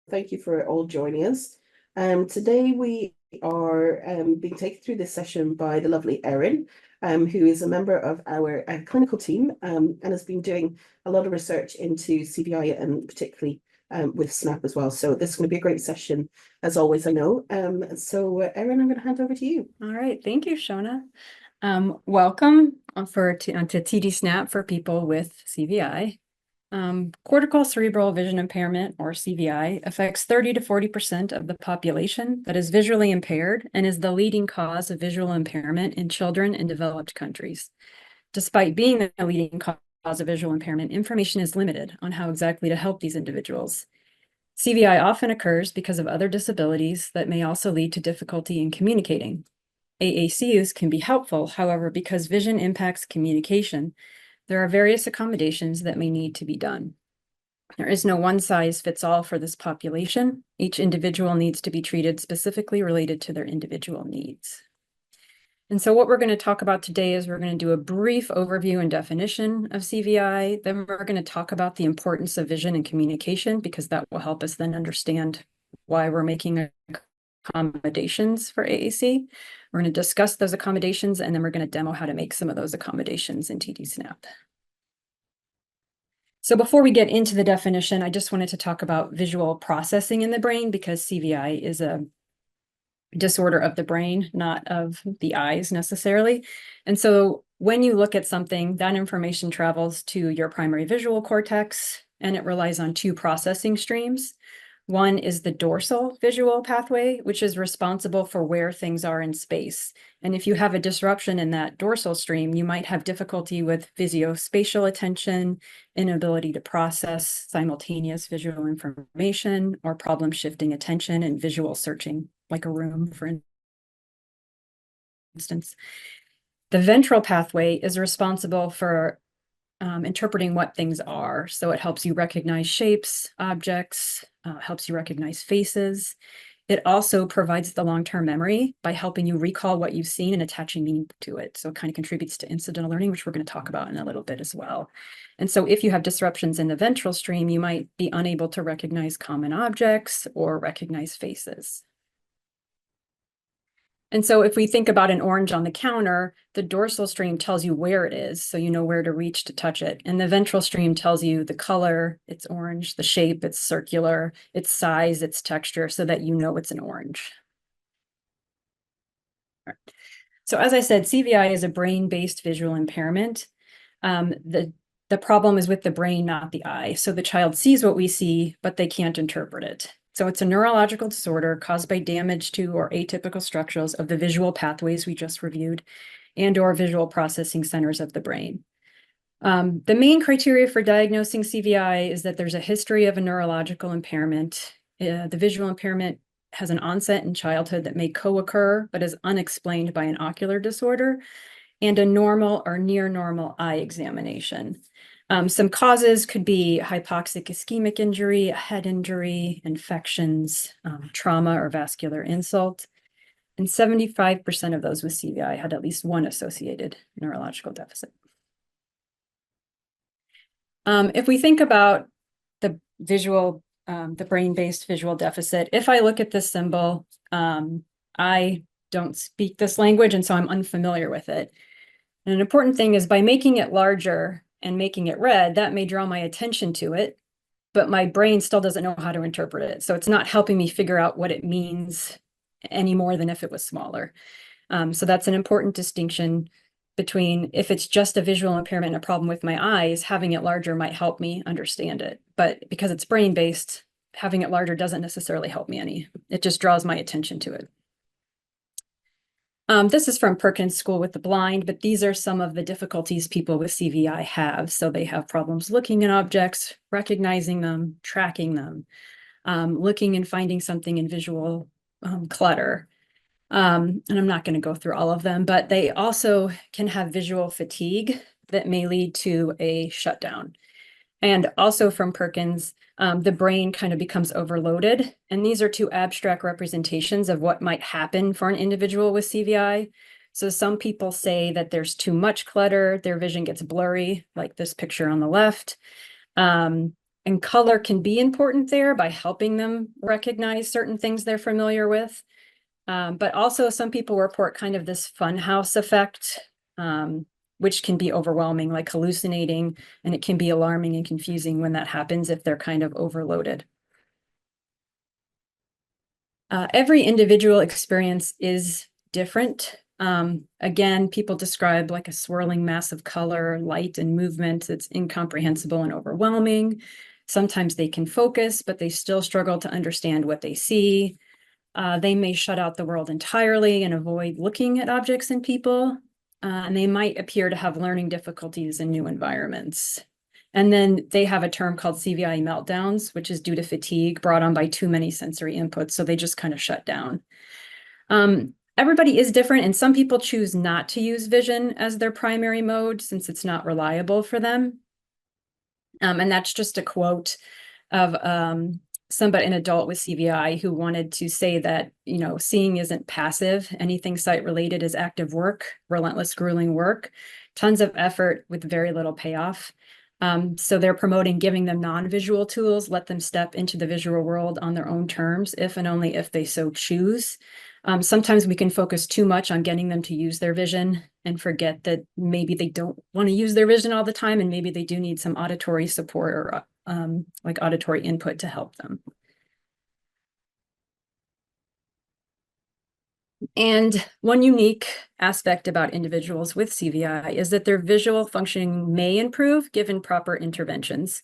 Thank you for all joining us. Today we are being taken through this session by the lovely Erin, who is a member of our clinical team and has been doing a lot of research into CVI and particularly with SNAP as well. So this is going to be a great session, as always, I know. Erin, I'm going to hand over to you. All right, thank you, Shona. Welcome to TD SNAP for people with CVI. Cortical cerebral vision impairment, or CVI, affects 30 to 40% of the population that is visually impaired and is the leading cause of visual impairment in children in developed countries. Despite being the leading cause of visual impairment, information is limited on how exactly to help these individuals. CVI often occurs because of other disabilities that may also lead to difficulty in communicating. AACs can be helpful, however, because vision impacts communication, there are various accommodations that may need to be done. There is no one size fits all for this population. Each individual needs to be treated specifically related to their individual needs. And so what we're going to talk about today is we're going to do a brief overview and definition of CVI. Then we're going to talk about the importance of vision and communication, because that will help us then understand why we're making accommodations for AAC. We're going to discuss those accommodations, and then we're going to demo how to make some of those accommodations in TD SNAP. So before we get into the definition, I just wanted to talk about visual processing in the brain, because CVI is a disorder of the brain, not of the eyes necessarily. And so when you look at something, that information travels to your primary visual cortex, and it relies on two processing streams. One is the dorsal visual pathway, which is responsible for where things are in space. And if you have a disruption in that dorsal stream, you might have difficulty with visuospatial attention, inability to process simultaneous visual information, or problem shifting attention and visual searching, like a room, for instance. The ventral pathway is responsible for interpreting what things are. So it helps you recognize shapes, objects, helps you recognize faces. It also provides the long-term memory by helping you recall what you've seen and attaching meaning to it. So it kind of contributes to incidental learning, which we're going to talk about in a little bit as well. And so if you have disruptions in the ventral stream, you might be unable to recognize common objects or recognize faces. And so if we think about an orange on the counter, the dorsal stream tells you where it is, so you know where to reach to touch it. And the ventral stream tells you the color, it's orange, the shape, it's circular, its size, its texture, so that you know it's an orange. So as I said, CVI is a brain-based visual impairment. The problem is with the brain, not the eye. So the child sees what we see, but they can't interpret it. So it's a neurological disorder caused by damage to or atypical structures of the visual pathways we just reviewed and or visual processing centers of the brain. The main criteria for diagnosing CVI is that there's a history of a neurological impairment. The visual impairment has an onset in childhood that may co-occur, but is unexplained by an ocular disorder, and a normal or near normal eye examination. Some causes could be hypoxic ischemic injury, a head injury, infections, trauma or vascular insult. And 75% of those with CVI had at least one associated neurological deficit. If we think about the brain-based visual deficit, if I look at this symbol, I don't speak this language, and so I'm unfamiliar with it. And an important thing is by making it larger and making it red, that may draw my attention to it, but my brain still doesn't know how to interpret it. So it's not helping me figure out what it means any more than if it was smaller. So that's an important distinction between if it's just a visual impairment and a problem with my eyes, having it larger might help me understand it. But because it's brain-based, having it larger doesn't necessarily help me any. It just draws my attention to it. This is from Perkins School with the Blind, but these are some of the difficulties people with CVI have. So they have problems looking at objects, recognizing them, tracking them, looking and finding something in visual clutter. And I'm not going to go through all of them, but they also can have visual fatigue that may lead to a shutdown. And also from Perkins, the brain kind of becomes overloaded. And these are two abstract representations of what might happen for an individual with CVI. So some people say that there's too much clutter, their vision gets blurry, like this picture on the left. And color can be important there by helping them recognize certain things they're familiar with. But also some people report kind of this funhouse effect, which can be overwhelming, like hallucinating, and it can be alarming and confusing when that happens if they're kind of overloaded. Every individual experience is different. Again, people describe like a swirling mass of color, light, and movement. It's incomprehensible and overwhelming. Sometimes they can focus, but they still struggle to understand what they see. They may shut out the world entirely and avoid looking at objects and people. And they might appear to have learning difficulties in new environments. And then they have a term called CVI meltdowns, which is due to fatigue brought on by too many sensory inputs. So they just kind of shut down. Everybody is different, and some people choose not to use vision as their primary mode since it's not reliable for them. And that's just a quote of an adult with CVI who wanted to say that, you know, seeing isn't passive. Anything sight related is active work, relentless, grueling work, tons of effort with very little payoff. So they're promoting giving them non-visual tools, let them step into the visual world on their own terms, if and only if they so choose. Sometimes we can focus too much on getting them to use their vision and forget that maybe they don't want to use their vision all the time, and maybe they do need some auditory support or like auditory input to help them. And one unique aspect about individuals with CVI is that their visual functioning may improve given proper interventions.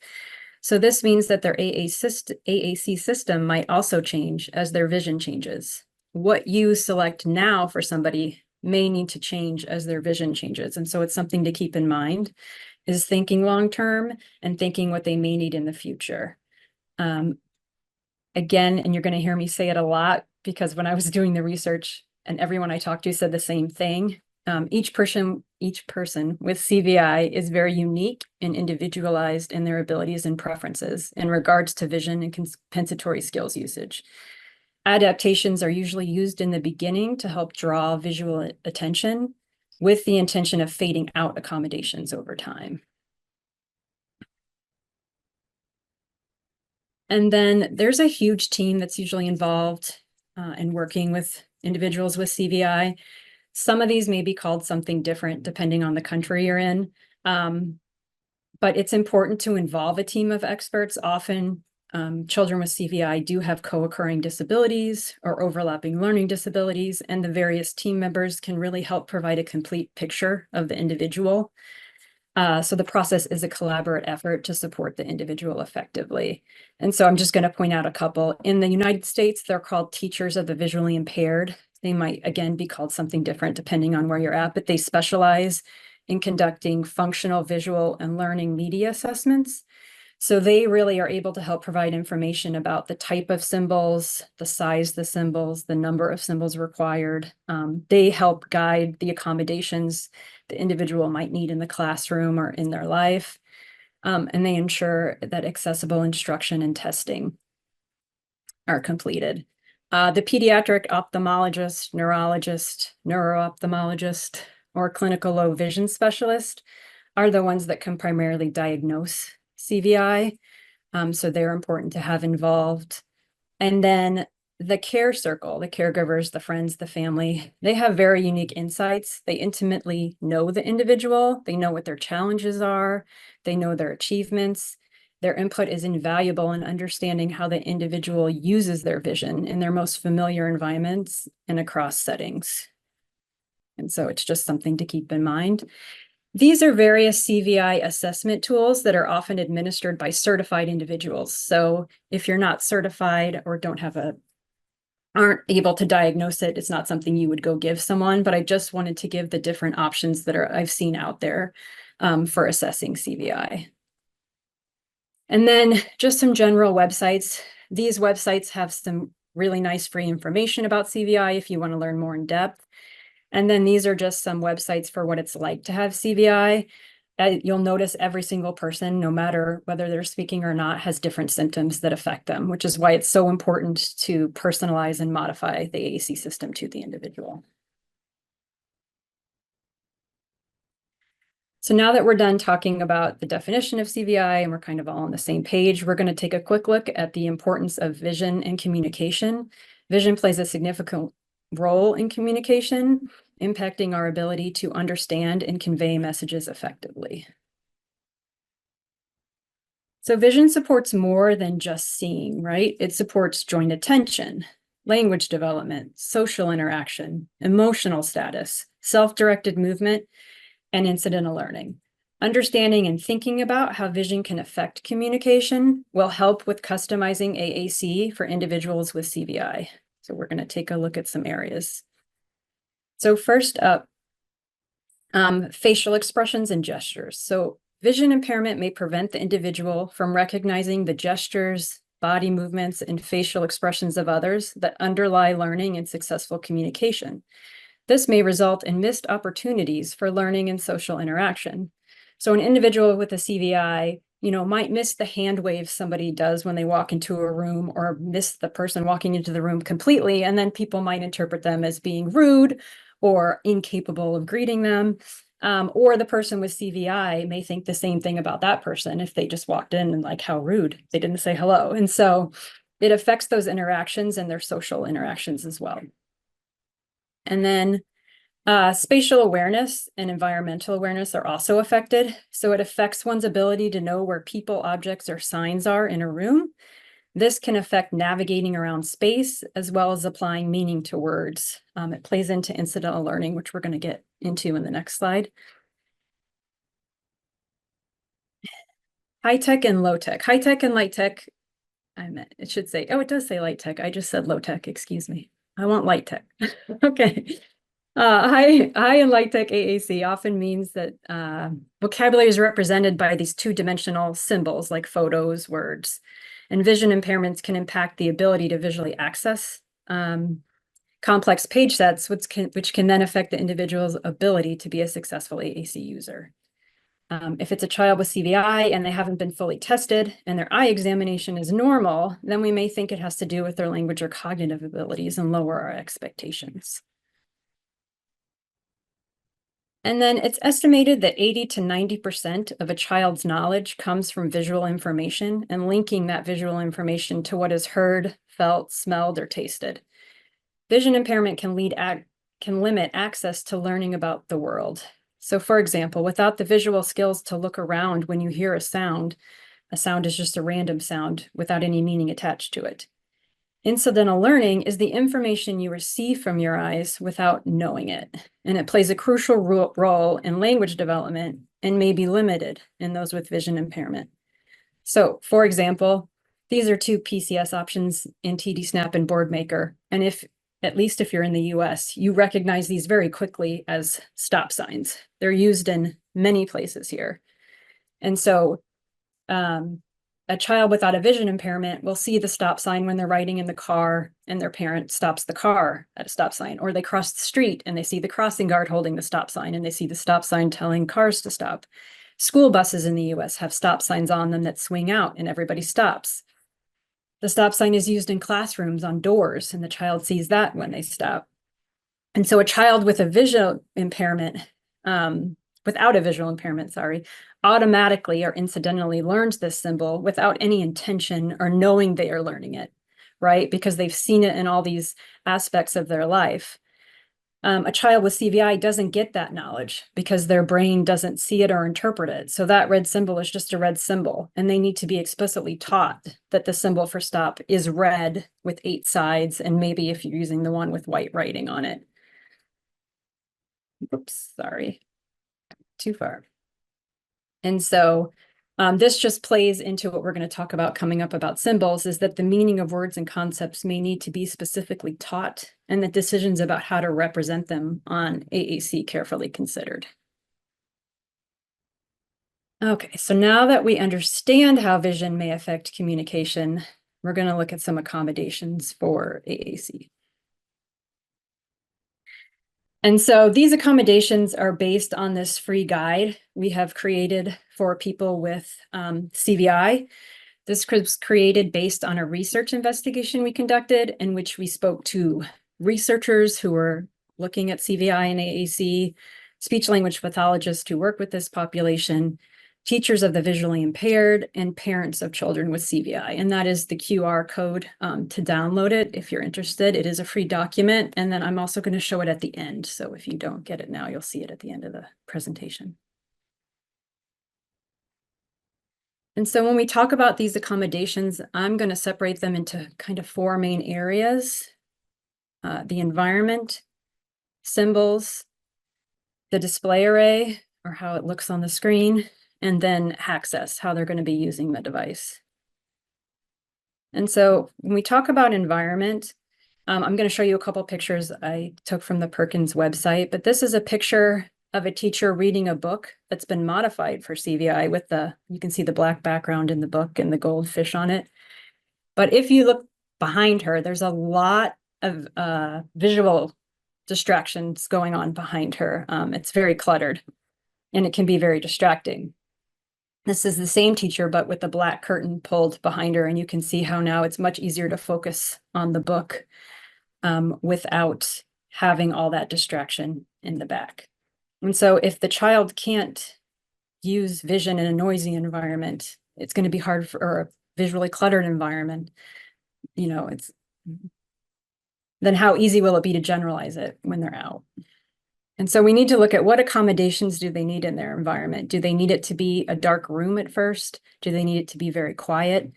So this means that their AAC system might also change as their vision changes. What you select now for somebody may need to change as their vision changes. And so it's something to keep in mind, is thinking long-term and thinking what they may need in the future. Again, and you're going to hear me say it a lot because when I was doing the research and everyone I talked to said the same thing, each person with CVI is very unique and individualized in their abilities and preferences in regards to vision and compensatory skills usage. Adaptations are usually used in the beginning to help draw visual attention with the intention of fading out accommodations over time. And then there's a huge team that's usually involved in working with individuals with CVI. Some of these may be called something different depending on the country you're in. But it's important to involve a team of experts. Often children with CVI do have co-occurring disabilities or overlapping learning disabilities, and the various team members can really help provide a complete picture of the individual. So the process is a collaborative effort to support the individual effectively. And so I'm just going to point out a couple. In the United States, they're called teachers of the visually impaired. They might, again, be called something different depending on where you're at, but they specialize in conducting functional, visual, and learning media assessments. So they really are able to help provide information about the type of symbols, the size of the symbols, the number of symbols required. They help guide the accommodations the individual might need in the classroom or in their life. And they ensure that accessible instruction and testing are completed. The pediatric ophthalmologist, neurologist, neuro-ophthalmologist, or clinical low vision specialist are the ones that can primarily diagnose CVI. So they're important to have involved. And then the care circle, the caregivers, the friends, the family, they have very unique insights. They intimately know the individual. They know what their challenges are. They know their achievements. Their input is invaluable in understanding how the individual uses their vision in their most familiar environments and across settings. And so it's just something to keep in mind. These are various CVI assessment tools that are often administered by certified individuals. So if you're not certified or aren't able to diagnose it, it's not something you would go give someone, but I just wanted to give the different options that I've seen out there for assessing CVI. And then just some general websites. These websites have some really nice free information about CVI if you want to learn more in depth. And then these are just some websites for what it's like to have CVI. You'll notice every single person, no matter whether they're speaking or not, has different symptoms that affect them, which is why it's so important to personalize and modify the AAC system to the individual. So now that we're done talking about the definition of CVI and we're kind of all on the same page, we're going to take a quick look at the importance of vision and communication. Vision plays a significant role in communication, impacting our ability to understand and convey messages effectively. So vision supports more than just seeing, right? It supports joint attention, language development, social interaction, emotional status, self-directed movement, and incidental learning. Understanding and thinking about how vision can affect communication will help with customizing AAC for individuals with CVI. So we're going to take a look at some areas. So first up, facial expressions and gestures. So vision impairment may prevent the individual from recognizing the gestures, body movements, and facial expressions of others that underlie learning and successful communication. This may result in missed opportunities for learning and social interaction. So an individual with a CVI, might miss the hand wave somebody does when they walk into a room, or miss the person walking into the room completely, and then people might interpret them as being rude or incapable of greeting them. Or the person with CVI may think the same thing about that person if they just walked in and like, how rude, they didn't say hello. And so it affects those interactions and their social interactions as well. And then spatial awareness and environmental awareness are also affected. So it affects one's ability to know where people, objects, or signs are in a room. This can affect navigating around space as well as applying meaning to words. It plays into incidental learning, which we're going to get into in the next slide. High tech and low tech. High tech and light tech. It should say, oh, it does say light tech. I just said low tech, excuse me. I want light tech. Okay. High and light tech AAC often means that vocabulary is represented by these two-dimensional symbols like photos, words, and vision impairments can impact the ability to visually access complex page sets, which can then affect the individual's ability to be a successful AAC user. If it's a child with CVI and they haven't been fully tested and their eye examination is normal, then we may think it has to do with their language or cognitive abilities and lower our expectations. And then it's estimated that 80 to 90% of a child's knowledge comes from visual information and linking that visual information to what is heard, felt, smelled, or tasted. Vision impairment can limit access to learning about the world. So for example, without the visual skills to look around when you hear a sound is just a random sound without any meaning attached to it. Incidental learning is the information you receive from your eyes without knowing it, and it plays a crucial role in language development and may be limited in those with vision impairment. So, for example, these are two PCS options in TD Snap and BoardMaker, and at least if you're in the US, you recognize these very quickly as stop signs. They're used in many places here. And so, a child without a vision impairment will see the stop sign when they're riding in the car and their parent stops the car at a stop sign, or they cross the street and they see the crossing guard holding the stop sign and they see the stop sign telling cars to stop. School buses in the US have stop signs on them that swing out and everybody stops. The stop sign is used in classrooms on doors and the child sees that when they stop. And so a child with a visual impairment, without a visual impairment, automatically or incidentally learns this symbol without any intention or knowing they are learning it, right? Because they've seen it in all these aspects of their life. A child with CVI doesn't get that knowledge because their brain doesn't see it or interpret it. So that red symbol is just a red symbol, and they need to be explicitly taught that the symbol for stop is red with 8 sides, and maybe if you're using the one with white writing on it. Oops, sorry, too far. And so this just plays into what we're going to talk about coming up about symbols, is that the meaning of words and concepts may need to be specifically taught, and the decisions about how to represent them on AAC carefully considered. Okay, so now that we understand how vision may affect communication, we're going to look at some accommodations for AAC. And so these accommodations are based on this free guide we have created for people with CVI. This was created based on a research investigation we conducted, in which we spoke to researchers who were looking at CVI and AAC, speech language pathologists who work with this population, teachers of the visually impaired, and parents of children with CVI. And that is the QR code to download it if you're interested. It is a free document. And then I'm also going to show it at the end. So if you don't get it now, you'll see it at the end of the presentation. And so when we talk about these accommodations, I'm going to separate them into kind of four main areas: the environment, symbols, the display array, or how it looks on the screen, and then access, how they're going to be using the device. And so when we talk about environment, I'm going to show you a couple pictures I took from the Perkins website, but this is a picture of a teacher reading a book that's been modified for CVI with you can see the black background in the book and the gold fish on it. But if you look behind her, there's a lot of visual distractions going on behind her. It's very cluttered and it can be very distracting. This is the same teacher, but with the black curtain pulled behind her, and you can see how now it's much easier to focus on the book without having all that distraction in the back. And so if the child can't use vision in a noisy environment, it's going to be hard or a visually cluttered environment, then how easy will it be to generalize it when they're out? And so we need to look at what accommodations do they need in their environment. Do they need it to be a dark room at first? Do they need it to be very quiet?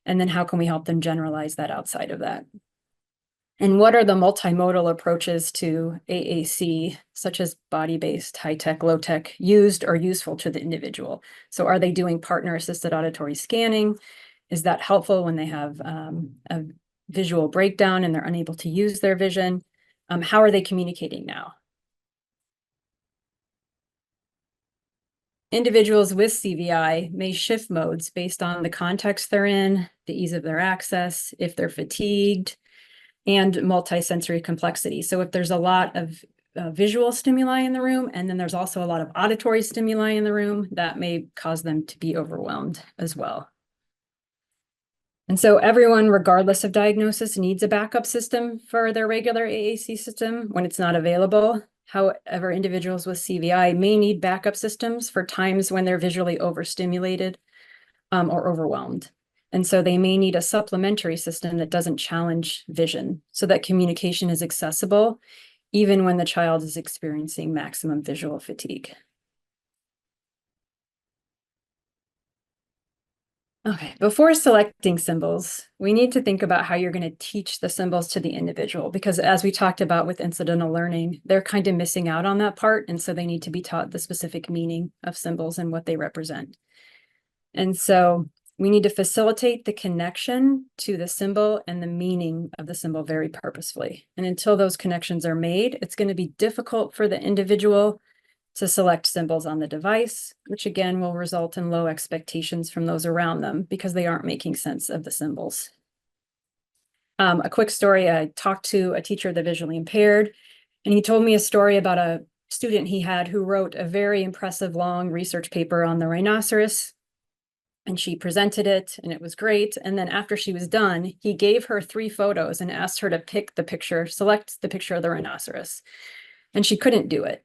And then how can we help them generalize that outside of that? And what are the multimodal approaches to AAC, such as body-based, high-tech, low-tech, used or useful to the individual? So are they doing partner-assisted auditory scanning? Is that helpful when they have a visual breakdown and they're unable to use their vision? How are they communicating now? Individuals with CVI may shift modes based on the context they're in, the ease of their access, if they're fatigued, and multisensory complexity. So if there's a lot of visual stimuli in the room, and then there's also a lot of auditory stimuli in the room, that may cause them to be overwhelmed as well. And so everyone, regardless of diagnosis, needs a backup system for their regular AAC system when it's not available. However, individuals with CVI may need backup systems for times when they're visually overstimulated or overwhelmed. And so they may need a supplementary system that doesn't challenge vision so that communication is accessible even when the child is experiencing maximum visual fatigue. Okay, before selecting symbols, we need to think about how you're going to teach the symbols to the individual, because as we talked about with incidental learning, they're kind of missing out on that part. And so they need to be taught the specific meaning of symbols and what they represent. And so we need to facilitate the connection to the symbol and the meaning of the symbol very purposefully. And until those connections are made, it's going to be difficult for the individual to select symbols on the device, which again will result in low expectations from those around them because they aren't making sense of the symbols. A quick story, I talked to a teacher of the visually impaired, and he told me a story about a student he had who wrote a very impressive long research paper on the rhinoceros, and she presented it and it was great. And then after she was done, he gave her 3 photos and asked her to pick the picture, select the picture of the rhinoceros, and she couldn't do it.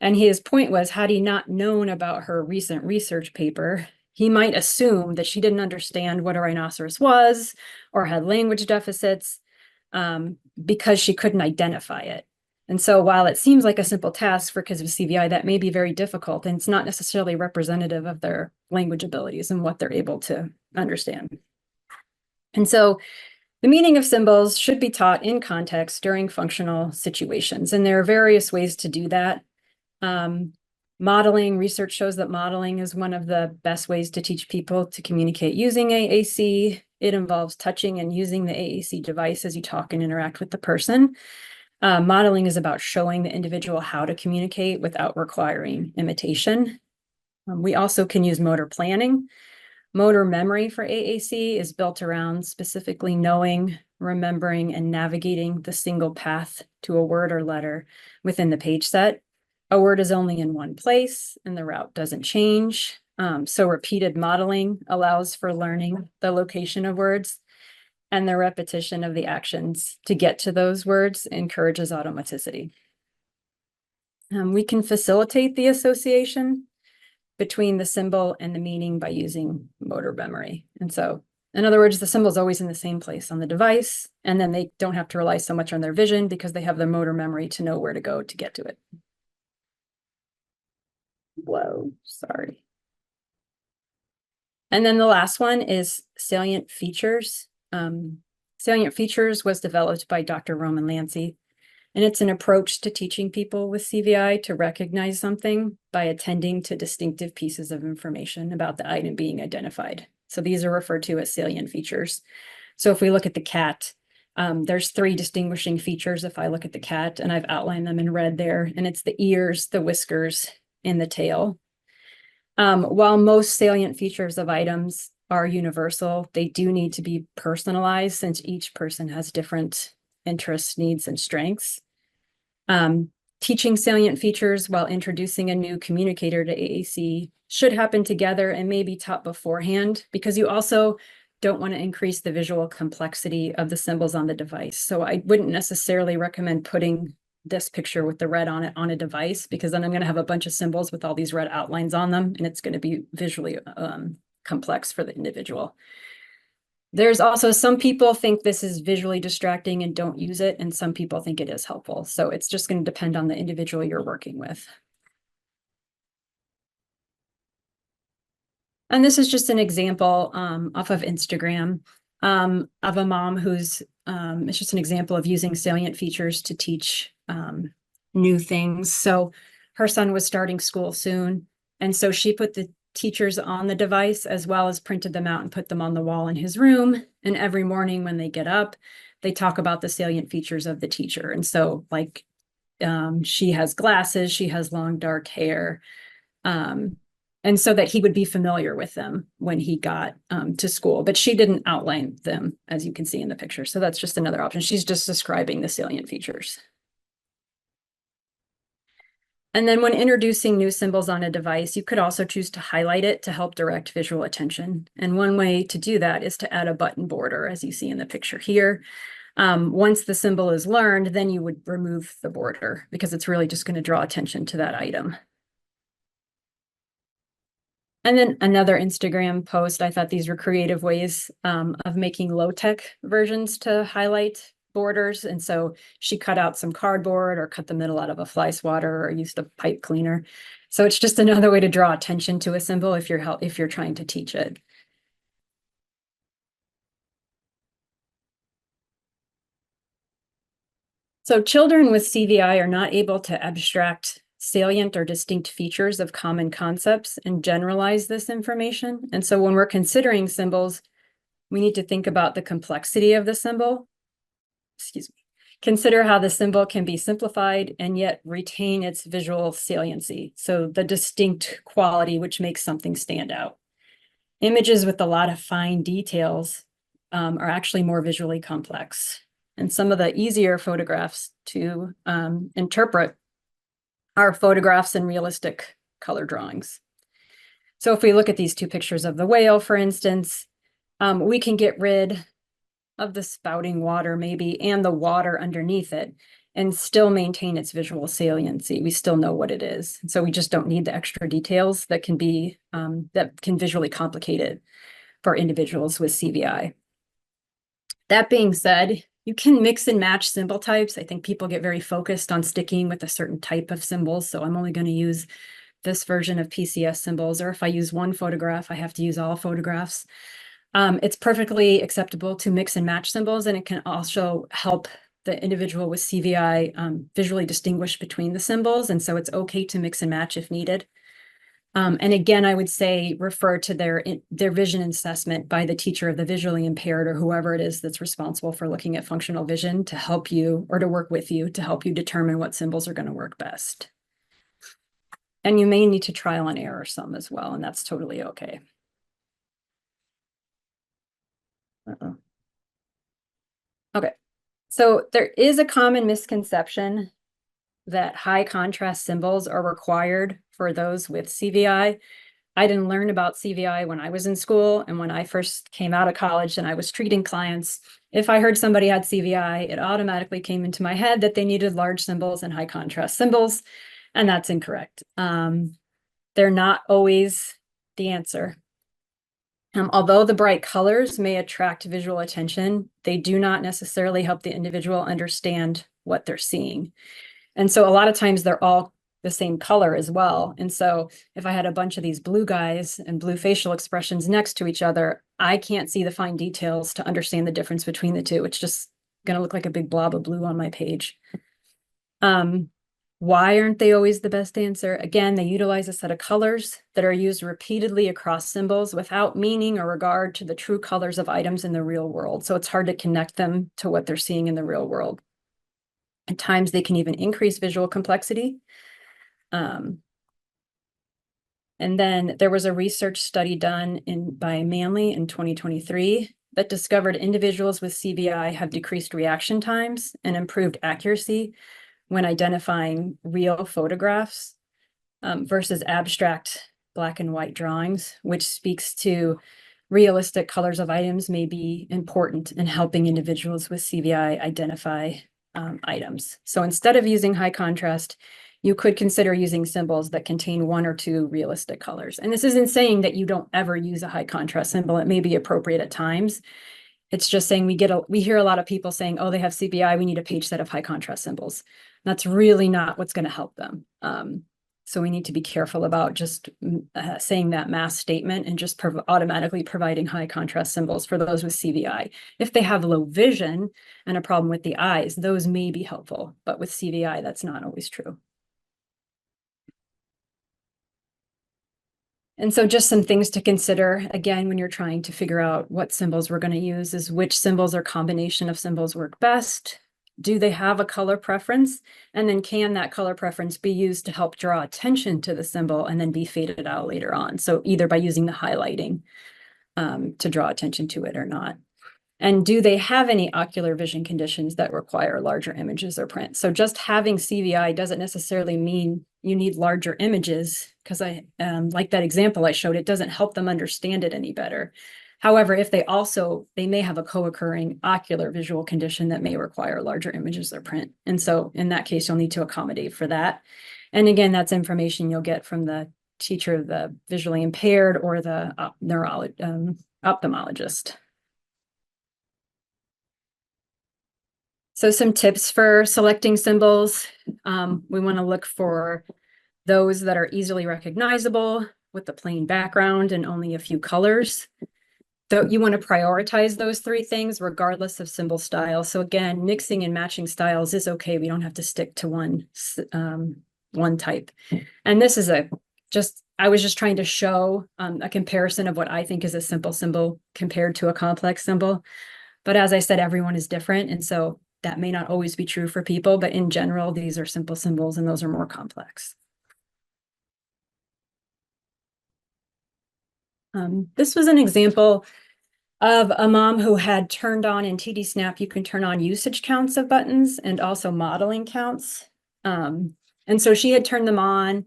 And his point was, had he not known about her recent research paper, he might assume that she didn't understand what a rhinoceros was or had language deficits because she couldn't identify it. And so while it seems like a simple task for kids with CVI, that may be very difficult, and it's not necessarily representative of their language abilities and what they're able to understand. And so the meaning of symbols should be taught in context during functional situations. And there are various ways to do that. Modeling, research shows that modeling is one of the best ways to teach people to communicate using AAC. It involves touching and using the AAC device as you talk and interact with the person. Modeling is about showing the individual how to communicate without requiring imitation. We also can use motor planning. Motor memory for AAC is built around specifically knowing, remembering, and navigating the single path to a word or letter within the page set. A word is only in one place and the route doesn't change. So repeated modeling allows for learning the location of words, and the repetition of the actions to get to those words encourages automaticity. We can facilitate the association between the symbol and the meaning by using motor memory. And so, in other words, the symbol is always in the same place on the device, and then they don't have to rely so much on their vision because they have the motor memory to know where to go to get to it. Whoa, sorry. And then the last one is salient features. Salient features was developed by Dr. Roman Lancy, and it's an approach to teaching people with CVI to recognize something by attending to distinctive pieces of information about the item being identified. So these are referred to as salient features. So if we look at the cat, there's 3 distinguishing features if I look at the cat, and I've outlined them in red there, and it's the ears, the whiskers, and the tail. While most salient features of items are universal, they do need to be personalized since each person has different interests, needs, and strengths. Teaching salient features while introducing a new communicator to AAC should happen together and may be taught beforehand, because you also don't want to increase the visual complexity of the symbols on the device. So I wouldn't necessarily recommend putting this picture with the red on it on a device, because then I'm going to have a bunch of symbols with all these red outlines on them, and it's going to be visually complex for the individual. There's also some people think this is visually distracting and don't use it, and some people think it is helpful. So it's just going to depend on the individual you're working with. And this is just an example off of Instagram of a mom who's, it's just an example of using salient features to teach new things. So her son was starting school soon, and so she put the teachers on the device as well as printed them out and put them on the wall in his room. And every morning when they get up, they talk about the salient features of the teacher. And so like she has glasses, she has long dark hair, and so that he would be familiar with them when he got to school. But she didn't outline them, as you can see in the picture. So that's just another option. She's just describing the salient features. And then when introducing new symbols on a device, you could also choose to highlight it to help direct visual attention. And one way to do that is to add a button border, as you see in the picture here. Once the symbol is learned, then you would remove the border because it's really just going to draw attention to that item. And then another Instagram post, I thought these were creative ways of making low-tech versions to highlight borders. And so she cut out some cardboard or cut the middle out of a fly swatter or used a pipe cleaner. So it's just another way to draw attention to a symbol if you're trying to teach it. So children with CVI are not able to abstract salient or distinct features of common concepts and generalize this information. And so when we're considering symbols, we need to think about the complexity of the symbol. Excuse me. Consider how the symbol can be simplified and yet retain its visual saliency. So the distinct quality which makes something stand out. Images with a lot of fine details are actually more visually complex. And some of the easier photographs to interpret are photographs and realistic color drawings. So if we look at these 2 pictures of the whale, for instance, we can get rid of the spouting water maybe and the water underneath it and still maintain its visual saliency. We still know what it is. So we just don't need the extra details that can be that can visually complicate it for individuals with CVI. That being said, you can mix and match symbol types. I think people get very focused on sticking with a certain type of symbols. So I'm only going to use this version of PCS symbols, or if I use one photograph, I have to use all photographs. It's perfectly acceptable to mix and match symbols, and it can also help the individual with CVI visually distinguish between the symbols. And so it's okay to mix and match if needed. And again, I would say refer to their vision assessment by the teacher of the visually impaired or whoever it is that's responsible for looking at functional vision to help you or to work with you to help you determine what symbols are going to work best. And you may need to trial and error some as well, and that's totally okay. Okay, so there is a common misconception that high contrast symbols are required for those with CVI. I didn't learn about CVI when I was in school, and when I first came out of college and I was treating clients, if I heard somebody had CVI, it automatically came into my head that they needed large symbols and high contrast symbols. And that's incorrect. They're not always the answer. Although the bright colors may attract visual attention, they do not necessarily help the individual understand what they're seeing. And so a lot of times they're all the same color as well. And so if I had a bunch of these blue guys and blue facial expressions next to each other, I can't see the fine details to understand the difference between the two. It's just going to look like a big blob of blue on my page. Why aren't they always the best answer? Again, they utilize a set of colors that are used repeatedly across symbols without meaning or regard to the true colors of items in the real world. So it's hard to connect them to what they're seeing in the real world. At times, they can even increase visual complexity. And then there was a research study done by Manley in 2023 that discovered individuals with CVI have decreased reaction times and improved accuracy when identifying real photographs versus abstract black and white drawings, which speaks to realistic colors of items may be important in helping individuals with CVI identify items. So instead of using high contrast, you could consider using symbols that contain one or two realistic colors. And this isn't saying that you don't ever use a high contrast symbol. It may be appropriate at times. It's just saying we hear a lot of people saying, oh, they have CVI, we need a page set of high contrast symbols. That's really not what's going to help them. So we need to be careful about just saying that mass statement and just automatically providing high contrast symbols for those with CVI. If they have low vision and a problem with the eyes, those may be helpful, but with CVI, that's not always true. And so just some things to consider, again, when you're trying to figure out what symbols we're going to use is which symbols or combination of symbols work best. Do they have a color preference? And then can that color preference be used to help draw attention to the symbol and then be faded out later on? So either by using the highlighting to draw attention to it or not. And do they have any ocular vision conditions that require larger images or print? So just having CVI doesn't necessarily mean you need larger images, because like that example I showed, it doesn't help them understand it any better. However, if they may have a co-occurring ocular visual condition that may require larger images or print. And so in that case, you'll need to accommodate for that. And again, that's information you'll get from the teacher of the visually impaired or the ophthalmologist. So some tips for selecting symbols. We want to look for those that are easily recognizable with the plain background and only a few colors. So you want to prioritize those three things regardless of symbol style. So again, mixing and matching styles is okay. We don't have to stick to one type. And this is I was just trying to show a comparison of what I think is a simple symbol compared to a complex symbol. But as I said, everyone is different. And so that may not always be true for people, but in general, these are simple symbols and those are more complex. This was an example of a mom who had turned on in TD Snap. You can turn on usage counts of buttons and also modeling counts. And so she had turned them on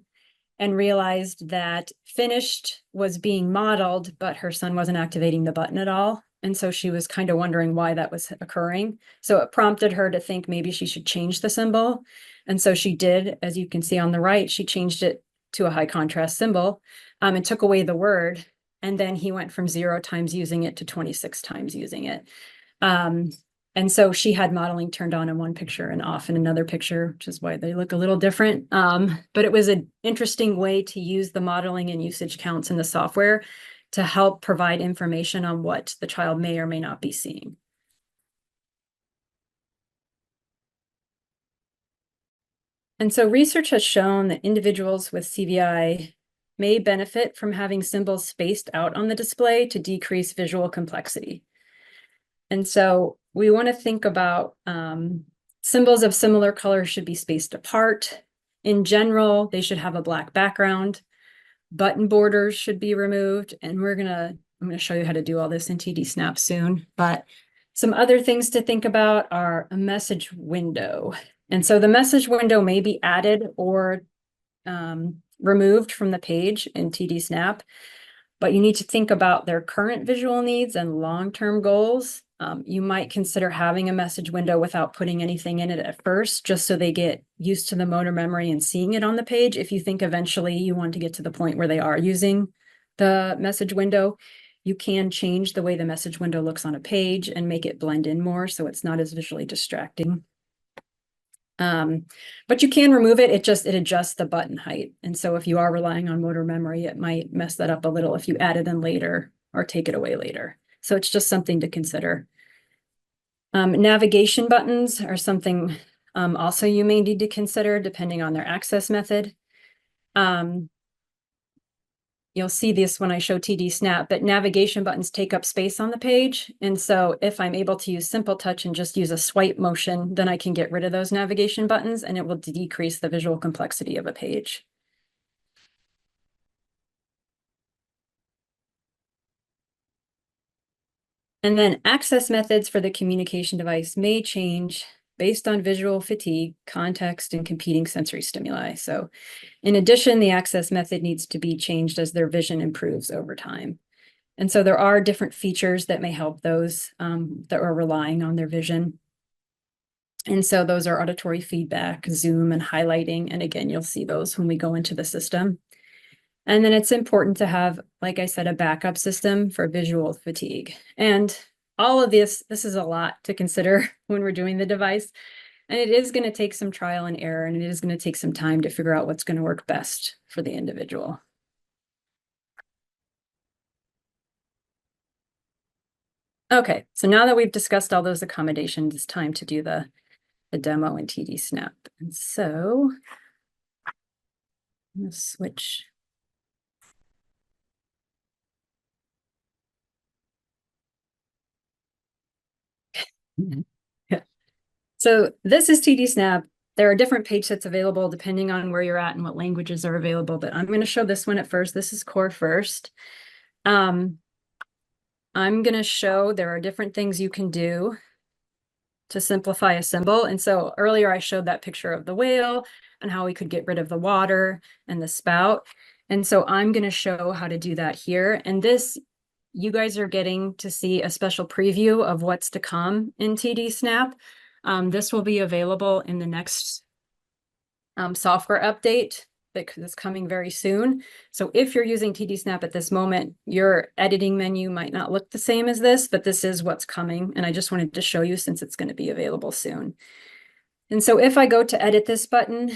and realized that finished was being modeled, but her son wasn't activating the button at all. And so she was kind of wondering why that was occurring. So it prompted her to think maybe she should change the symbol. And so she did, as you can see on the right, she changed it to a high contrast symbol and took away the word. And then he went from 0 times using it to 26 times using it. And so she had modeling turned on in one picture and off in another picture, which is why they look a little different. But it was an interesting way to use the modeling and usage counts in the software to help provide information on what the child may or may not be seeing. And so research has shown that individuals with CVI may benefit from having symbols spaced out on the display to decrease visual complexity. And so we want to think about symbols of similar colors should be spaced apart. In general, they should have a black background. Button borders should be removed. And I'm going to show you how to do all this in TD Snap soon. But some other things to think about are a message window. And so the message window may be added or removed from the page in TD Snap, but you need to think about their current visual needs and long-term goals. You might consider having a message window without putting anything in it at first, just so they get used to the motor memory and seeing it on the page. If you think eventually you want to get to the point where they are using the message window, you can change the way the message window looks on a page and make it blend in more so it's not as visually distracting. But you can remove it. It adjusts the button height. And so if you are relying on motor memory, it might mess that up a little if you add it in later or take it away later. So it's just something to consider. Navigation buttons are something also you may need to consider depending on their access method. You'll see this when I show TD Snap, but navigation buttons take up space on the page. And so if I'm able to use simple touch and just use a swipe motion, then I can get rid of those navigation buttons and it will decrease the visual complexity of a page. And then access methods for the communication device may change based on visual fatigue, context, and competing sensory stimuli. So in addition, the access method needs to be changed as their vision improves over time. And so there are different features that may help those that are relying on their vision. And so those are auditory feedback, zoom, and highlighting. And again, you'll see those when we go into the system. And then it's important to have, like I said, a backup system for visual fatigue. And all of this is a lot to consider when we're doing the device. And it is going to take some trial and error, and it is going to take some time to figure out what's going to work best for the individual. Okay, so now that we've discussed all those accommodations, it's time to do the demo in TD Snap. And so I'm going to switch. So this is TD Snap. There are different page sets available depending on where you're at and what languages are available, but I'm going to show this one at first. This is Core first. I'm going to show there are different things you can do to simplify a symbol. And so earlier I showed that picture of the whale and how we could get rid of the water and the spout. And so I'm going to show how to do that here. And this, you guys are getting to see a special preview of what's to come in TD Snap. This will be available in the next software update that's coming very soon. So if you're using TD Snap at this moment, your editing menu might not look the same as this, but this is what's coming. And I just wanted to show you since it's going to be available soon. And so if I go to edit this button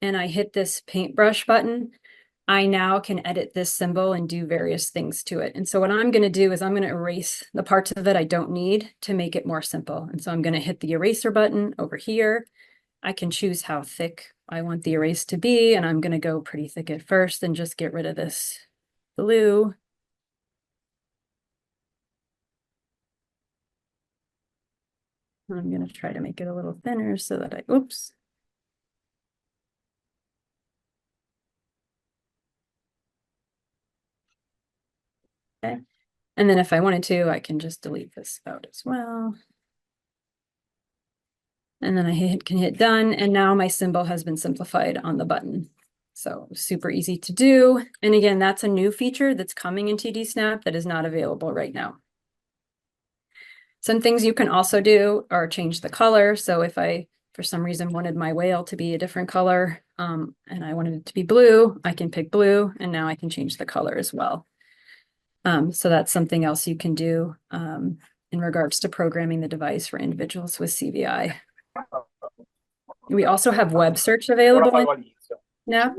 and I hit this paintbrush button, I now can edit this symbol and do various things to it. And so what I'm going to do is I'm going to erase the parts of it I don't need to make it more simple. And so I'm going to hit the eraser button over here. I can choose how thick I want the erase to be, and I'm going to go pretty thick at first and just get rid of this blue. I'm going to try to make it a little thinner so that I, oops. Okay. And then if I wanted to, I can just delete this out as well. And then I can hit done, and now my symbol has been simplified on the button. So super easy to do. And again, that's a new feature that's coming in TD Snap that is not available right now. Some things you can also do are change the color. So if I, for some reason, wanted my whale to be a different color and I wanted it to be blue, I can pick blue, and now I can change the color as well. So that's something else you can do in regards to programming the device for individuals with CVI. We also have web search available in Snap.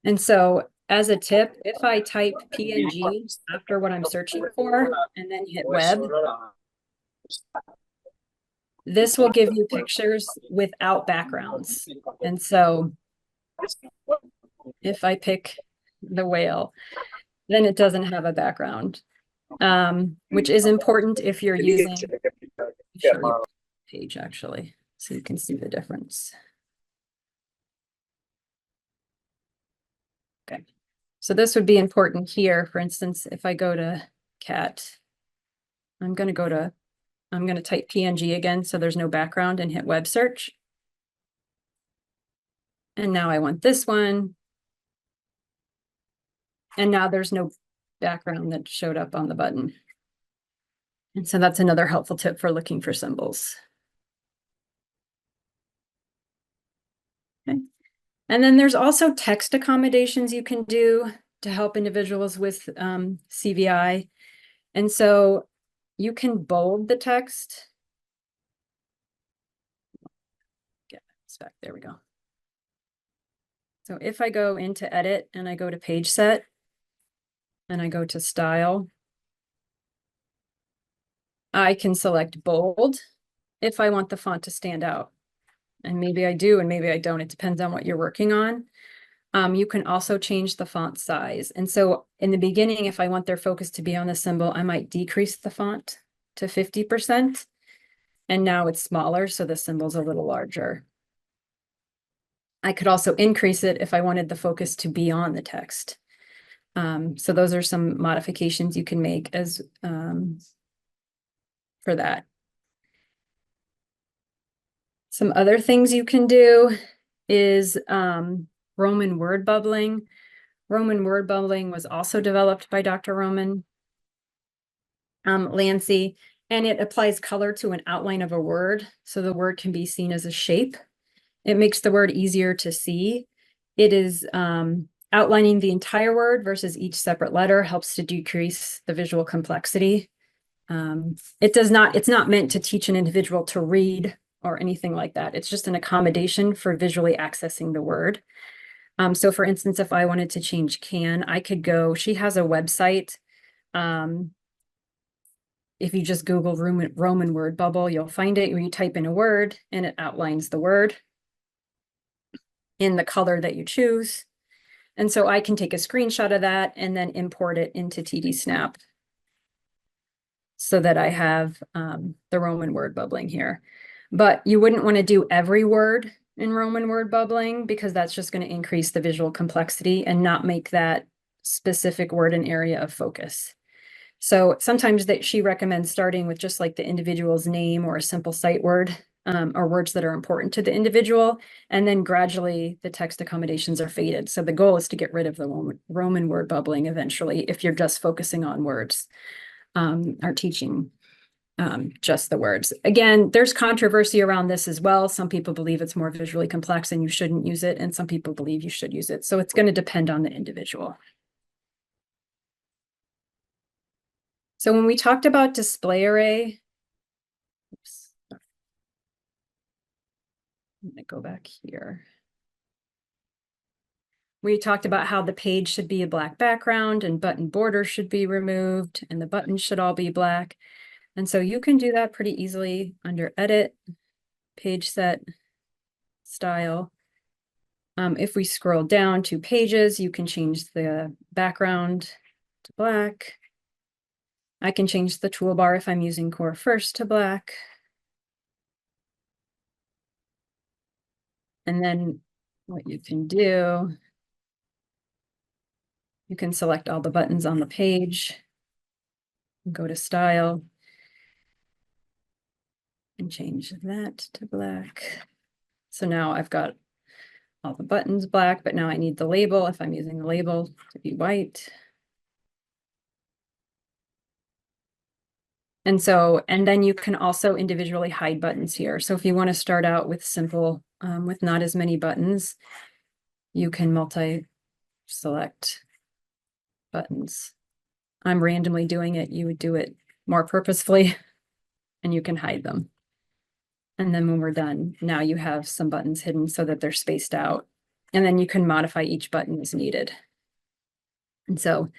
And so as a tip, if I type PNG after what I'm searching for and then hit web, this will give you pictures without backgrounds. And so if I pick the whale, then it doesn't have a background, which is important if you're using the page actually, so you can see the difference. Okay, so this would be important here. For instance, if I go to cat, I'm going to type PNG again so there's no background and hit web search. And now I want this one. And now there's no background that showed up on the button. And so that's another helpful tip for looking for symbols. Okay. And then there's also text accommodations you can do to help individuals with CVI. And so you can bold the text. Get this back. There we go. So if I go into edit and I go to page set and I go to style, I can select bold if I want the font to stand out. And maybe I do, and maybe I don't. It depends on what you're working on. You can also change the font size. And so in the beginning, if I want their focus to be on the symbol, I might decrease the font to 50%. And now it's smaller, so the symbol's a little larger. I could also increase it if I wanted the focus to be on the text. So those are some modifications you can make as for that. Some other things you can do is Roman word bubbling. Roman word bubbling was also developed by Dr. Roman Lancy, and it applies color to an outline of a word, so the word can be seen as a shape. It makes the word easier to see. It is outlining the entire word versus each separate letter, helps to decrease the visual complexity. It's not meant to teach an individual to read or anything like that. It's just an accommodation for visually accessing the word. So for instance, if I wanted to change can, I could go, she has a website. If you just Google Roman word bubble, you'll find it, where you type in a word and it outlines the word in the color that you choose. And so I can take a screenshot of that and then import it into TD Snap so that I have the Roman word bubbling here. But you wouldn't want to do every word in Roman word bubbling, because that's just going to increase the visual complexity and not make that specific word an area of focus. So sometimes that she recommends starting with just like the individual's name or a simple sight word, or words that are important to the individual, and then gradually the text accommodations are faded. So the goal is to get rid of the Roman word bubbling eventually, if you're just focusing on words, or teaching just the words. Again, there's controversy around this as well. Some people believe it's more visually complex and you shouldn't use it, and some people believe you should use it. So it's going to depend on the individual. So when we talked about display array, oops, I'm going to go back here. We talked about how the page should be a black background and button borders should be removed and the buttons should all be black. And so you can do that pretty easily under Edit, Page Set, Style. If we scroll down to Pages, you can change the background to black. I can change the toolbar if I'm using Core First to black. And then what you can do, you can select all the buttons on the page, go to Style, and change that to black. So now I've got all the buttons black, but now I need the label, if I'm using the label, to be white. And then you can also individually hide buttons here. So if you want to start out with simple, with not as many buttons, you can multi-select buttons. I'm randomly doing it. You would do it more purposefully and you can hide them. And then when we're done, now you have some buttons hidden so that they're spaced out. And then you can modify each button as needed. And so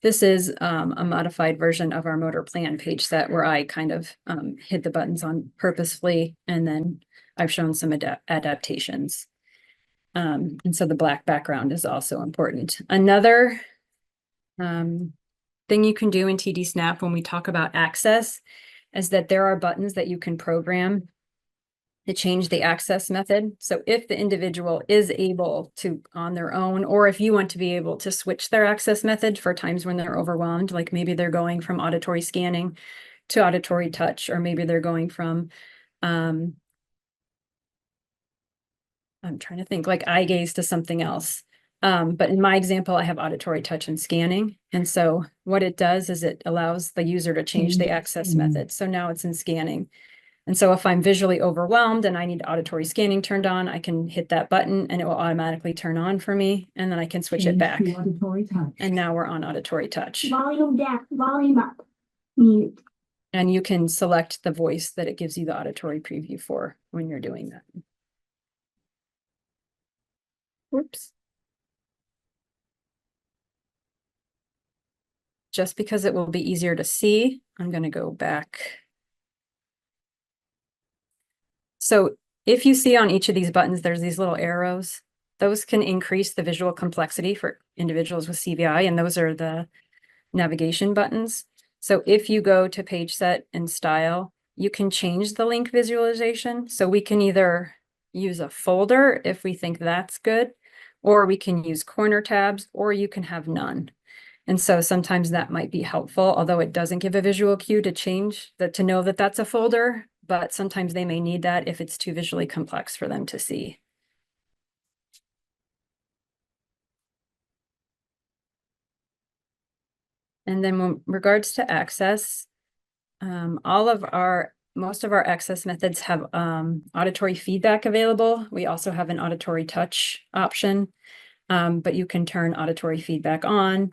this is a modified version of our motor plan page set where I kind of hid the buttons on purposefully, and then I've shown some adaptations. And so the black background is also important. Another thing you can do in TD Snap when we talk about access is that there are buttons that you can program to change the access method. So if the individual is able to on their own, or if you want to be able to switch their access method for times when they're overwhelmed, like maybe they're going from auditory scanning to auditory touch, or maybe they're going from, I'm trying to think, like eye gaze to something else. But in my example, I have auditory touch and scanning. And so what it does is it allows the user to change the access method. So now it's in scanning. And so if I'm visually overwhelmed and I need auditory scanning turned on, I can hit that button and it will automatically turn on for me. And then I can switch it back. Auditory touch. And now we're on auditory touch. Volume down, volume up, mute. And you can select the voice that it gives you the auditory preview for when you're doing that. Whoops. Just because it will be easier to see, I'm going to go back. So if you see on each of these buttons, there's these little arrows. Those can increase the visual complexity for individuals with CVI, and those are the navigation buttons. So if you go to page set and style, you can change the link visualization. So we can either use a folder if we think that's good, or we can use corner tabs, or you can have none. And so sometimes that might be helpful, although it doesn't give a visual cue to change that, to know that that's a folder, but sometimes they may need that if it's too visually complex for them to see. And then in regards to access, most of our access methods have auditory feedback available. We also have an auditory touch option, but you can turn auditory feedback on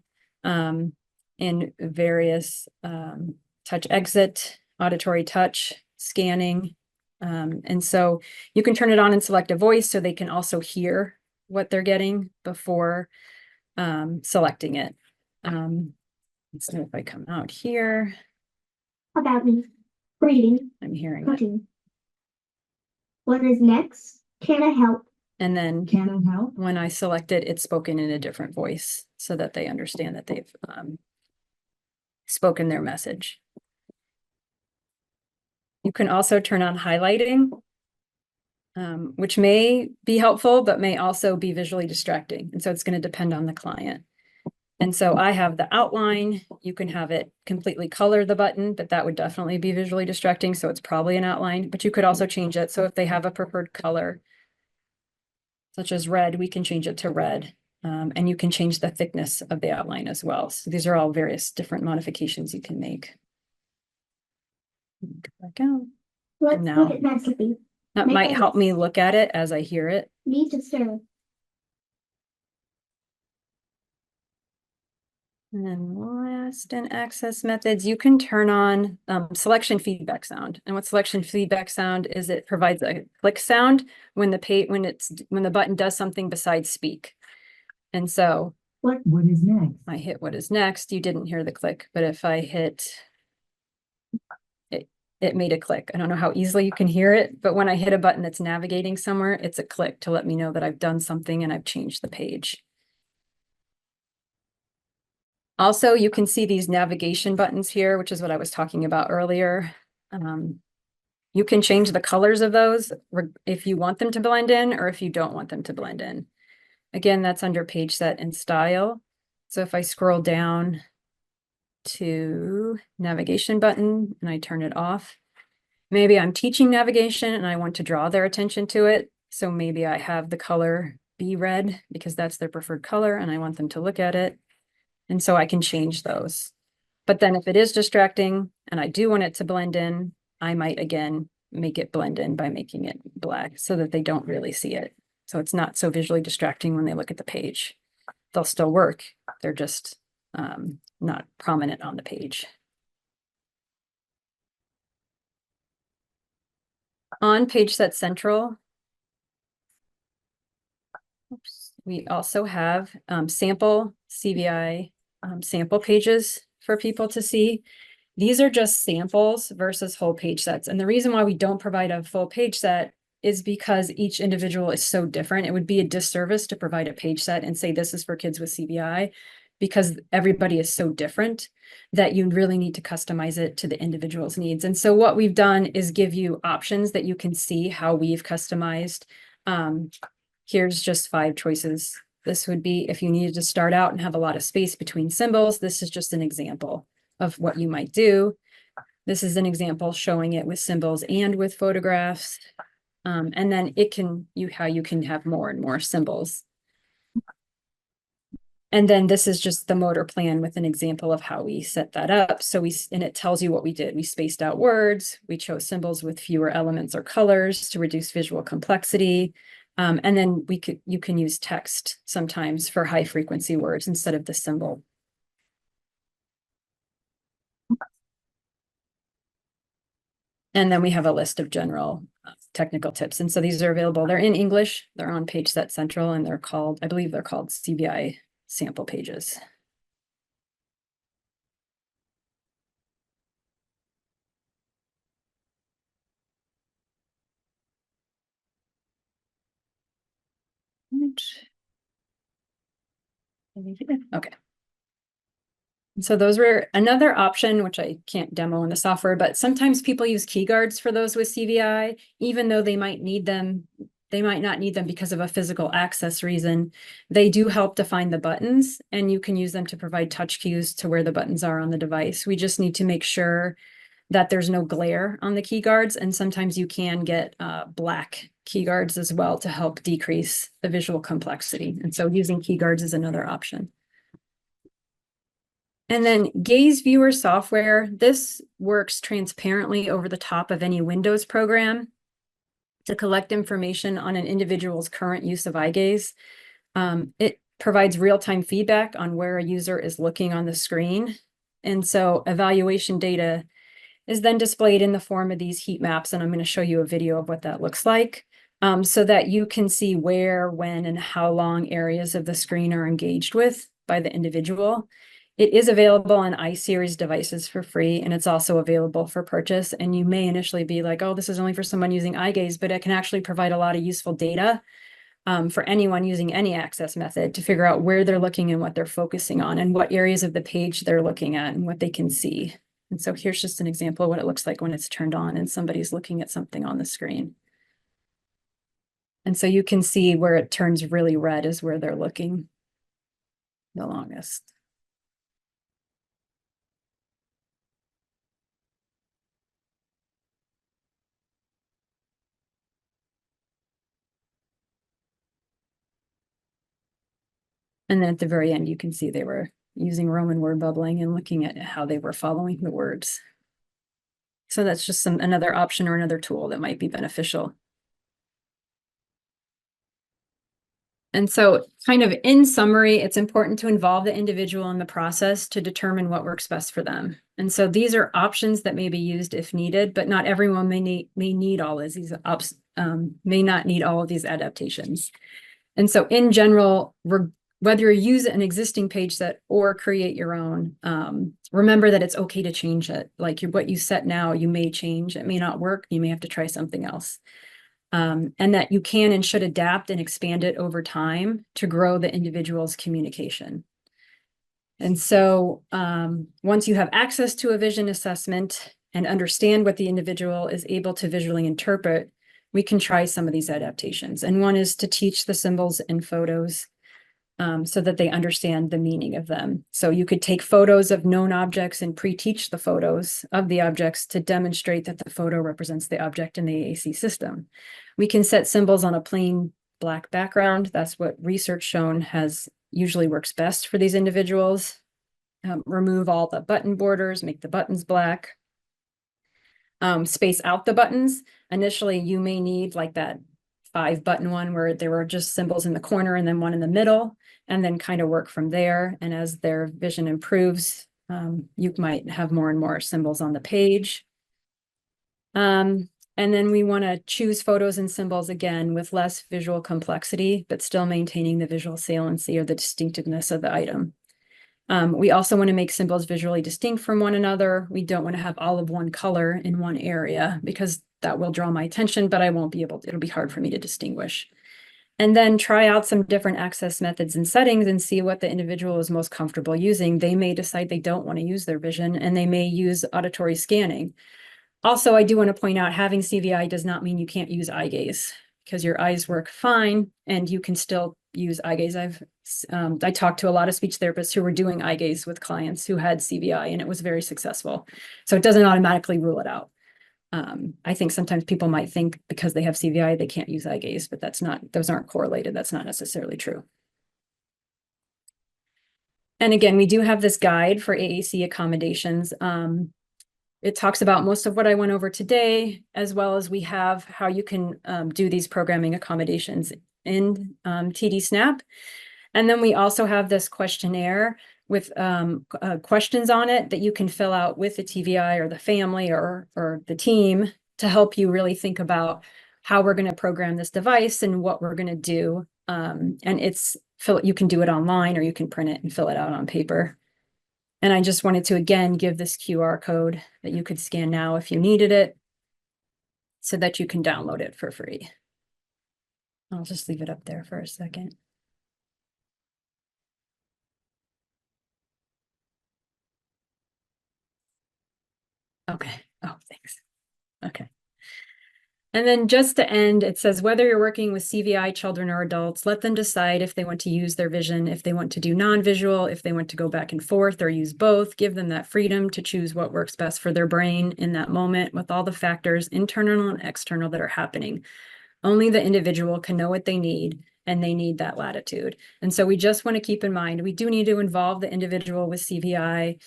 in various touch exit, auditory touch, scanning. And so you can turn it on and select a voice so they can also hear what they're getting before selecting it. Let's see if I come out here. About me. Reading. I'm hearing it. Cooking. What is next? Can I help? And then Can I help? when I select it, it's spoken in a different voice so that they understand that they've spoken their message. You can also turn on highlighting, which may be helpful, but may also be visually distracting. And so it's going to depend on the client. And so I have the outline. You can have it completely color the button, but that would definitely be visually distracting. So it's probably an outline, but you could also change it. So if they have a preferred color, such as red, we can change it to red. And you can change the thickness of the outline as well. So these are all various different modifications you can make. Go back out. Let's Now, look at recipe. that Make might a help me list. look at it as I hear it. Need to serve. And then last in access methods, you can turn on selection feedback sound. And what selection feedback sound is, it provides a click sound when the button does something besides speak. And so What is next? I hit what is next. You didn't hear the click, but if I hit it made a click. I don't know how easily you can hear it, but when I hit a button that's navigating somewhere, it's a click to let me know that I've done something and I've changed the page. Also, you can see these navigation buttons here, which is what I was talking about earlier. You can change the colors of those if you want them to blend in or if you don't want them to blend in. Again, that's under page set and style. So if I scroll down to navigation button and I turn it off, maybe I'm teaching navigation and I want to draw their attention to it. So maybe I have the color be red because that's their preferred color and I want them to look at it. And so I can change those. But then if it is distracting and I do want it to blend in, I might again make it blend in by making it black so that they don't really see it. So it's not so visually distracting when they look at the page. They'll still work. They're just not prominent on the page. On page set central, we also have sample CVI sample pages for people to see. These are just samples versus whole page sets. And the reason why we don't provide a full page set is because each individual is so different. It would be a disservice to provide a page set and say this is for kids with CVI, because everybody is so different that you really need to customize it to the individual's needs. And so what we've done is give you options that you can see how we've customized. Here's just 5 choices. This would be if you needed to start out and have a lot of space between symbols. This is just an example of what you might do. This is an example showing it with symbols and with photographs. And then how you can have more and more symbols. And then this is just the motor plan with an example of how we set that up. So and it tells you what we did. We spaced out words. We chose symbols with fewer elements or colors to reduce visual complexity. And then you can use text sometimes for high frequency words instead of the symbol. And then we have a list of general technical tips. And so these are available. They're in English. They're on Page Set Central, and I believe they're called CVI sample pages. Okay. So those were another option, which I can't demo in the software, but sometimes people use key guards for those with CVI, even though they might need them. They might not need them because of a physical access reason. They do help define the buttons, and you can use them to provide touch cues to where the buttons are on the device. We just need to make sure that there's no glare on the key guards, and sometimes you can get black key guards as well to help decrease the visual complexity. And so using key guards is another option. And then Gaze Viewer software, this works transparently over the top of any Windows program to collect information on an individual's current use of eye gaze. It provides real-time feedback on where a user is looking on the screen. And so evaluation data is then displayed in the form of these heat maps, and I'm going to show you a video of what that looks like, so that you can see where, when, and how long areas of the screen are engaged with by the individual. It is available on iSeries devices for free, and it's also available for purchase. And you may initially be like, oh, this is only for someone using eye gaze, but it can actually provide a lot of useful data for anyone using any access method to figure out where they're looking and what they're focusing on and what areas of the page they're looking at and what they can see. And so here's just an example of what it looks like when it's turned on and somebody's looking at something on the screen. And so you can see where it turns really red is where they're looking the longest. And then at the very end, you can see they were using Roman word bubbling and looking at how they were following the words. So that's just another option or another tool that might be beneficial. And so kind of in summary, it's important to involve the individual in the process to determine what works best for them. And so these are options that may be used if needed, but not everyone may need all of these may not need all of these adaptations. And so in general, whether you use an existing page set or create your own, remember that it's okay to change it. Like what you set now, you may change. It may not work. You may have to try something else. And that you can and should adapt and expand it over time to grow the individual's communication. And so once you have access to a vision assessment and understand what the individual is able to visually interpret, we can try some of these adaptations. And one is to teach the symbols and photos so that they understand the meaning of them. So you could take photos of known objects and pre-teach the photos of the objects to demonstrate that the photo represents the object in the AAC system. We can set symbols on a plain black background. That's what research shown usually works best for these individuals. Remove all the button borders, make the buttons black. Space out the buttons. Initially, you may need like that 5-button one where there were just symbols in the corner and then one in the middle, and then kind of work from there. And as their vision improves, you might have more and more symbols on the page. And then we want to choose photos and symbols again with less visual complexity, but still maintaining the visual saliency or the distinctiveness of the item. We also want to make symbols visually distinct from one another. We don't want to have all of one color in one area because that will draw my attention, but I won't be able to, it'll be hard for me to distinguish. And then try out some different access methods and settings and see what the individual is most comfortable using. They may decide they don't want to use their vision and they may use auditory scanning. Also, I do want to point out having CVI does not mean you can't use eye gaze because your eyes work fine and you can still use eye gaze. I talked to a lot of speech therapists who were doing eye gaze with clients who had CVI and it was very successful. So it doesn't automatically rule it out. I think sometimes people might think because they have CVI, they can't use eye gaze, but those aren't correlated. That's not necessarily true. And again, we do have this guide for AAC accommodations. It talks about most of what I went over today, as well as we have how you can do these programming accommodations in TD Snap. And then we also have this questionnaire with questions on it that you can fill out with the TVI or the family or the team to help you really think about how we're going to program this device and what we're going to do. And you can do it online, or you can print it and fill it out on paper. And I just wanted to, again, give this QR code that you could scan now if you needed it, so that you can download it for free. I'll just leave it up there for a second. Okay. Oh, thanks. Okay. And then just to end, it says, whether you're working with CVI children or adults, let them decide if they want to use their vision, if they want to do non-visual, if they want to go back and forth or use both. Give them that freedom to choose what works best for their brain in that moment, with all the factors, internal and external, that are happening. Only the individual can know what they need, and they need that latitude. And so we just want to keep in mind, we do need to involve the individual with CVI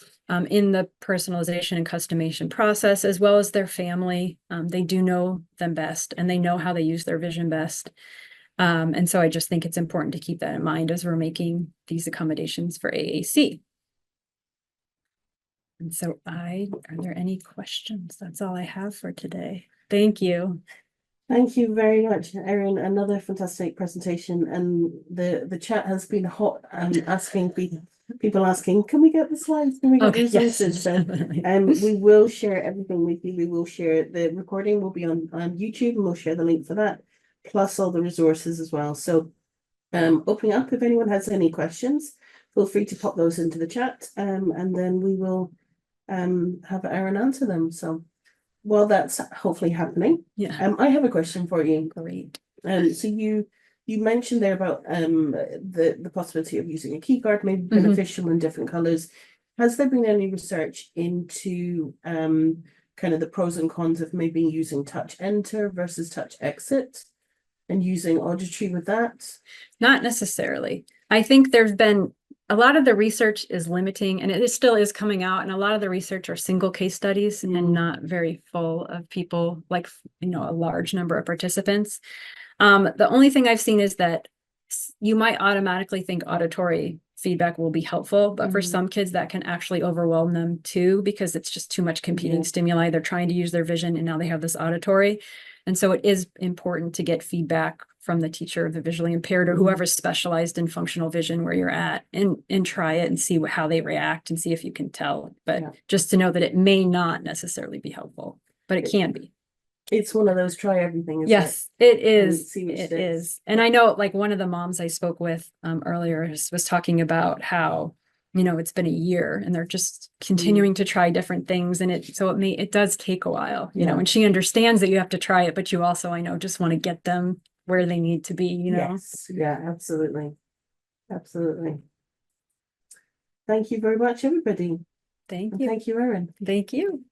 in the personalization and customization process, as well as their family. They do know them best, and they know how they use their vision best. And so I just think it's important to keep that in mind as we're making these accommodations for AAC. And so are there any questions? That's all I have for today. Thank you. Thank you very much, Erin. Another fantastic presentation, and the chat has been hot and people asking, can we get the slides? Can we get the resources? Yes, we will share everything with you. We will share the recording will be on YouTube, and we'll share the link for that, plus all the resources as well. So opening up, if anyone has any questions, feel free to pop those into the chat, and then we will have Erin answer them. So while that's hopefully happening, I have a question for you. Great. So you mentioned there about the possibility of using a key guard, maybe beneficial in different colors. Has there been any research into kind of the pros and cons of maybe using touch enter versus touch exit and using auditory with that? Not necessarily. I think there's been a lot of the research is limiting, and it still is coming out. And a lot of the research are single case studies and not very full of people, like, a large number of participants. The only thing I've seen is that you might automatically think auditory feedback will be helpful, but for some kids that can actually overwhelm them too, because it's just too much competing stimuli. They're trying to use their vision, and now they have this auditory. And so it is important to get feedback from the teacher of the visually impaired, or whoever's specialized in functional vision where you're at, and try it and see how they react and see if you can tell. But just to know that it may not necessarily be helpful, but it can be. It's one of those try everything. Yes, it is. It is. And I know, like, one of the moms I spoke with earlier was talking about how, it's been a year and they're just continuing to try different things. And it does take a while, and she understands that you have to try it, but you also, I know, just want to get them where they need to be, Yes. Yeah, absolutely. Absolutely. Thank you very much, everybody. Thank And you. thank you, Erin. Thank you.